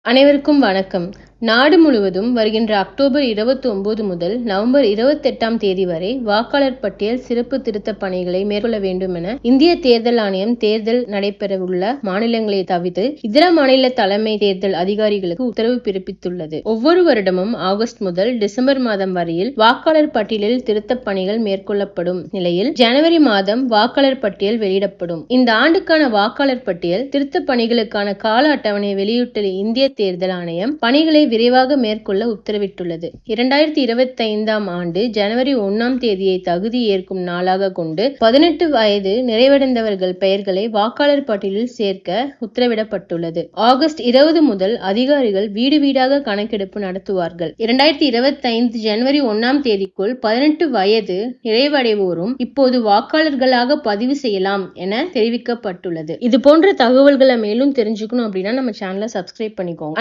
அனைவருக்கும் வணக்கம். நாடு முழுவதும் வருகின்ற அக்டோபர் 29 முதல் நவம்பர் 28ஆம் தேதி வரை வாக்காளர் பட்டியல் சிறப்பு திருத்தப் பணிகளை மேற்கொள்ள வேண்டும் என இந்திய தேர்தல் ஆணையம் தேர்தல் நடைபெறவுள்ள மாநிலங்களை தவிர்த்து இதர மாநில தலைமை தேர்தல் அதிகாரிகளுக்கு உத்தரவு பிறப்பித்துள்ளது. ஒவ்வொரு வருடமும் ஆகஸ்ட் முதல் டிசம்பர் மாதம் வரையில் வாக்காளர் பட்டியலில் திருத்தப் பணிகள் மேற்கொள்ளப்படும் நிலையில் ஜனவரி மாதம் வாக்காளர் பட்டியல் வெளியிடப்படும். இந்த ஆண்டுக்கான வாக்காளர் பட்டியல் திருத்தப் பணிகளுக்கான கால அட்டவணை வெளியிட்டுள்ள இந்திய தேர்தல் ஆணையம் பணிகளை விரைவாக மேற்கொள்ள உத்தரவிட்டுள்ளது. 2025ஆம் ஆண்டு ஜனவரி 1ஆம் தேதியை தகுதி ஏற்கும் நாளாக கொண்டு 18 வயது நிறைவடைந்தவர்கள் பெயர்களை வாக்காளர் பட்டியலில் சேர்க்க உத்தரவிடப்பட்டுள்ளது. ஆகஸ்ட் 20 முதல் அதிகாரிகள் வீடு வீடாக கணக்கெடுப்பு நடத்துவார்கள். 2025 ஜனவரி 1ஆம் தேதிக்குள் 18 வயது நிறைவடைவோரும் இப்போது வாக்காளர்களாக பதிவு செய்யலாம் என தெரிவிக்கப்பட்டுள்ளது. இது போன்ற தகவல்களை மேலும் தெரிஞ்சுக்கணும் அப்படின்னா நம்ம சேனலை சப்ஸ்கிரைப் பண்ணிக்கோங்க.